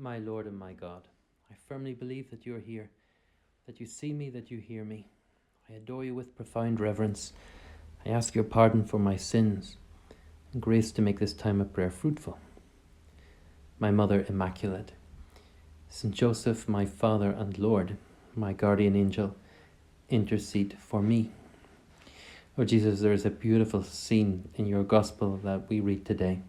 My Lord and my God, I firmly believe that you are here, that you see me, that you hear me. I adore you with profound reverence. I ask your pardon for my sins and grace to make this time of prayer fruitful. My Mother Immaculate, Saint Joseph, my Father and Lord, my guardian angel, intercede for me. Oh Jesus, there is a beautiful scene in your Gospel that we read today,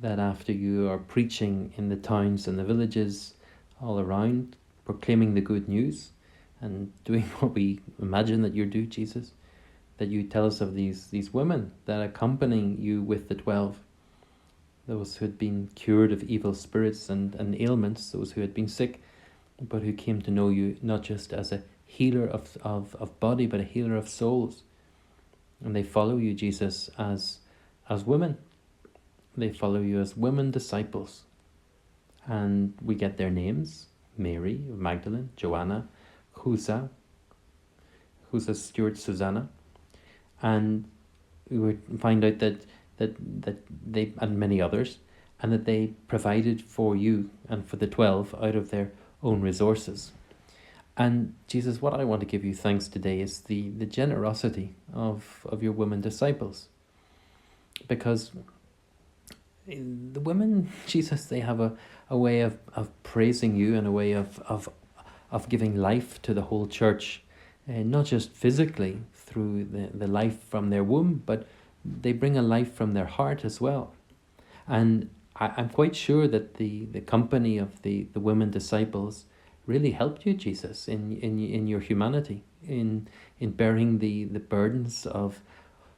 that after you are preaching in the towns and the villages all around, proclaiming the good news and doing what we imagine that you do, Jesus, that you tell us of these women that accompanying you with the 12, those who had been cured of evil spirits and ailments, those who had been sick, but who came to know you not just as a healer of body, but a healer of souls. And they follow you, Jesus, as women. They follow you as women disciples. And we get their names: Mary, Magdalene, Joanna, Chuza, Stewart, Susanna. And we would find out that they, and many others, and that they provided for you and for the 12 out of their own resources. And Jesus, what I want to give you thanks today is the generosity of your women disciples. Because the women, Jesus, they have a way of praising you, and a way of giving life to the whole church, not just physically through the life from their womb, but they bring a life from their heart as well. And I'm quite sure that the company of the women disciples really helped you, Jesus, in your humanity, in bearing the burdens of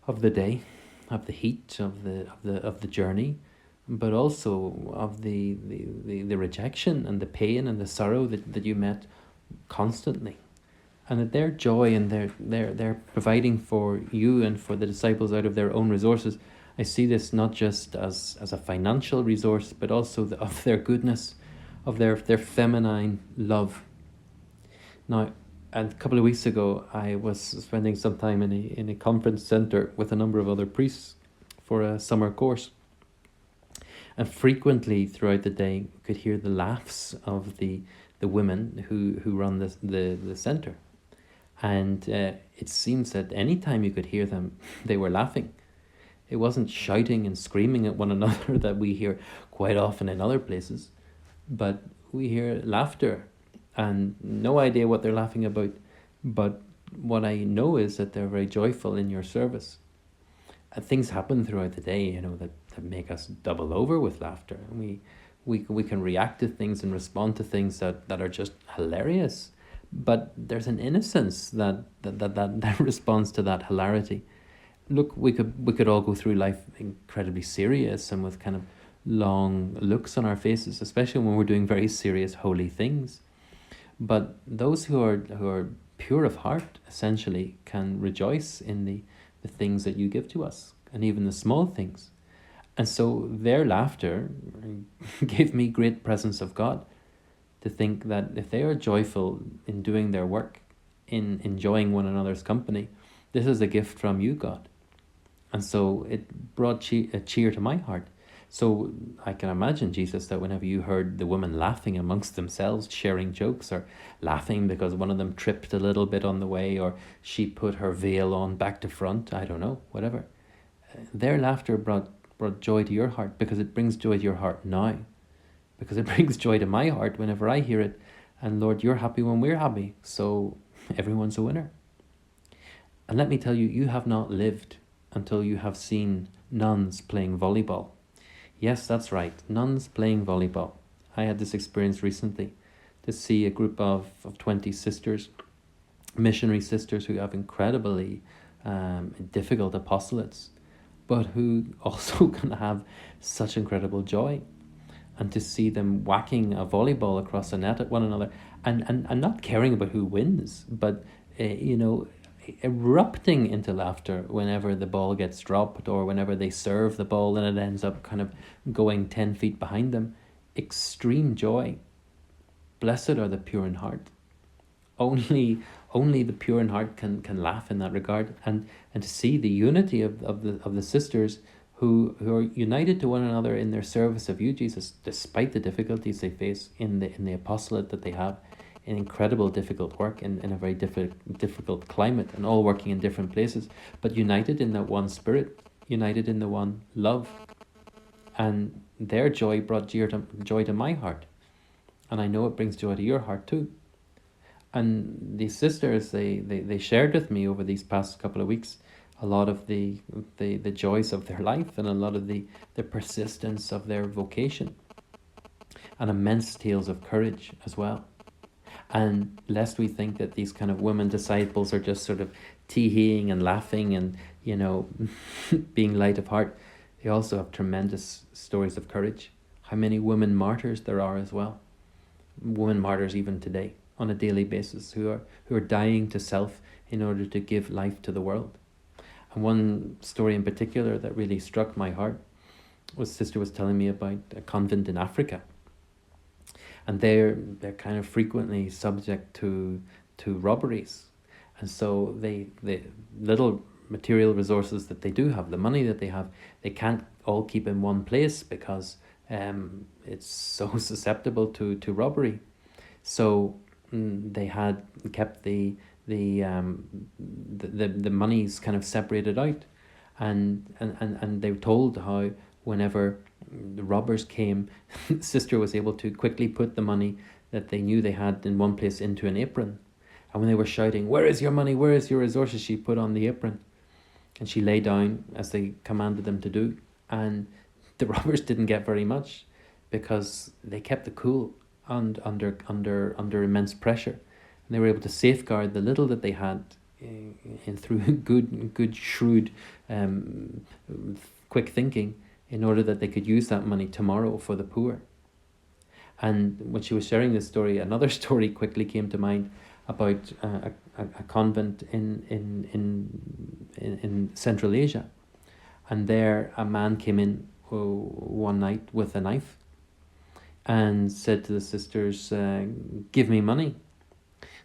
the day, of the heat of the journey, but also of the rejection and the pain and the sorrow that you met constantly. And that their joy and their providing for you and for the disciples out of their own resources, I see this not just as a financial resource, but also of their goodness, of their feminine love. Now, a couple of weeks ago, I was spending some time in a conference centre with a number of other priests for a summer course. And frequently throughout the day, you could hear the laughs of the women who run the centre. And it seems that any time you could hear them, they were laughing. It wasn't shouting and screaming at one another that we hear quite often in other places, but we hear laughter, and no idea what they're laughing about. But what I know is that they're very joyful in your service. And things happen throughout the day, that make us double over with laughter. And we can react to things and respond to things that are just hilarious. But there's an innocence that responds to that hilarity. Look, we could all go through life incredibly serious and with kind of long looks on our faces, especially when we're doing very serious holy things. But those who are pure of heart, essentially, can rejoice in the things that you give to us, and even the small things. And so their laughter gave me great presence of God, to think that if they are joyful in doing their work, in enjoying one another's company, this is a gift from you, God. And so it brought a cheer to my heart. So I can imagine, Jesus, that whenever you heard the women laughing amongst themselves, sharing jokes, or laughing because one of them tripped a little bit on the way, or she put her veil on back to front, I don't know, whatever, their laughter brought joy to your heart, because it brings joy to your heart now. Because it brings joy to my heart whenever I hear it. And Lord, you're happy when we're happy. So everyone's a winner. And let me tell you, you have not lived until you have seen nuns playing volleyball. Yes, that's right, nuns playing volleyball. I had this experience recently, to see a group of 20 sisters, missionary sisters, who have incredibly difficult apostolates, but who also can have such incredible joy. And to see them whacking a volleyball across a net at one another, and not caring about who wins, but erupting into laughter whenever the ball gets dropped, or whenever they serve the ball and it ends up kind of going 10 feet behind them. Extreme joy. Blessed are the pure in heart. Only the pure in heart can laugh in that regard, and to see the unity of the sisters who are united to one another in their service of you, Jesus, despite the difficulties they face in the apostolate that they have, in incredible difficult work in a very difficult climate, and all working in different places, but united in that one spirit, united in the one love. And their joy brought joy to my heart. And I know it brings joy to your heart too. And these sisters, they shared with me over these past couple of weeks a lot of the joys of their life, and a lot of the persistence of their vocation, and immense tales of courage as well. And lest we think that these kind of women disciples are just sort of tee-heeing and laughing and, being light of heart, they also have tremendous stories of courage. How many women martyrs there are as well. Women martyrs even today on a daily basis who are dying to self in order to give life to the world. And one story in particular that really struck my heart was sister was telling me about a convent in Africa. And they're kind of frequently subject to robberies. And so the little material resources that they do have, the money that they have, they can't all keep in one place because it's so susceptible to robbery. So they had kept the monies kind of separated out, and they were told how whenever the robbers came, sister was able to quickly put the money that they knew they had in one place into an apron. And when they were shouting, "Where is your money? Where is your resources?" she put on the apron, and she lay down as they commanded them to do. And the robbers didn't get very much because they kept the cool and under immense pressure. And they were able to safeguard the little that they had through good shrewd quick thinking, in order that they could use that money tomorrow for the poor. And when she was sharing this story, another story quickly came to mind about a convent in Central Asia. And there a man came in one night with a knife and said to the sisters, "Give me money."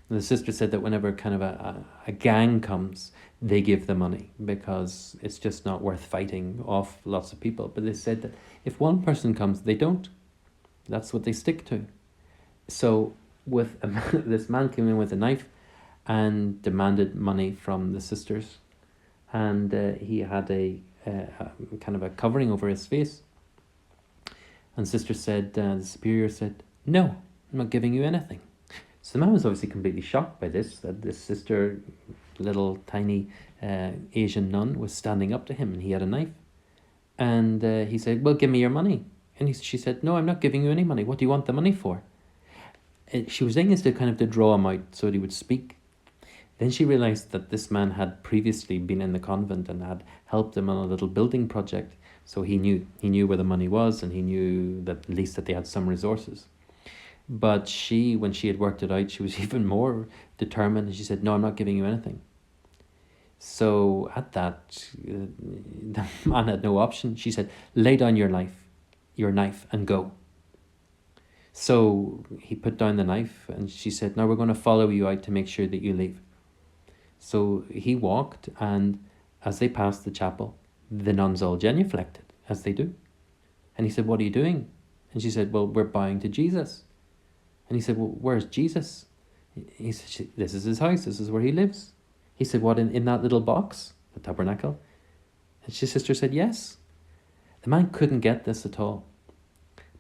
And the sister said that whenever kind of a gang comes, they give the money because it's just not worth fighting off lots of people. But they said that if one person comes, they don't. That's what they stick to. So this man came in with a knife and demanded money from the sisters. And he had a kind of a covering over his face. And sister said, the superior said, "No, I'm not giving you anything." So the man was obviously completely shocked by this, that this sister, little tiny Asian nun, was standing up to him and he had a knife. And he said, "Well, give me your money." And she said, "No, I'm not giving you any money. What do you want the money for?" She was saying this to draw him out so that he would speak. Then she realized that this man had previously been in the convent and had helped him on a little building project. So he knew where the money was, and he knew that at least that they had some resources. But when she had worked it out, she was even more determined, and she said, "No, I'm not giving you anything." So at that, the man had no option. She said, "Lay down your knife and go." So he put down the knife, and she said, "Now we're going to follow you out to make sure that you leave." So he walked, and as they passed the chapel, the nuns all genuflected, as they do. And he said, "What are you doing?" And she said, "Well, we're bowing to Jesus." And he said, "Well, where's Jesus?" He said, "This is his house. This is where he lives." He said, "What, in that little box, the tabernacle?" And his sister said, "Yes." The man couldn't get this at all.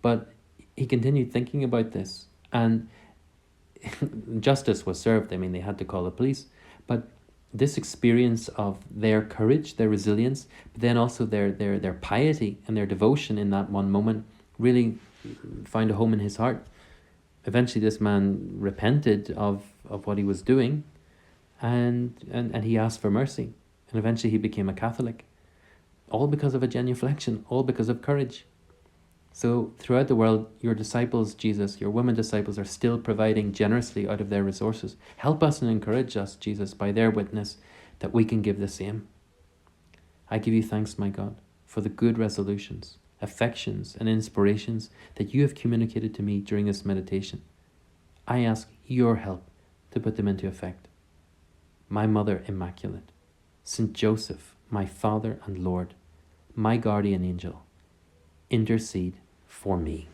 But he continued thinking about this, and justice was served. I mean, they had to call the police. But this experience of their courage, their resilience, but then also their piety and their devotion in that one moment really found a home in his heart. Eventually this man repented of what he was doing, and he asked for mercy. And eventually he became a Catholic. All because of a genuflection, all because of courage. So throughout the world, your disciples, Jesus, your women disciples, are still providing generously out of their resources. Help us and encourage us, Jesus, by their witness, that we can give the same. I give you thanks, my God, for the good resolutions, affections, and inspirations that you have communicated to me during this meditation. I ask your help to put them into effect. My Mother Immaculate, Saint Joseph, my Father and Lord, my guardian angel, intercede for me.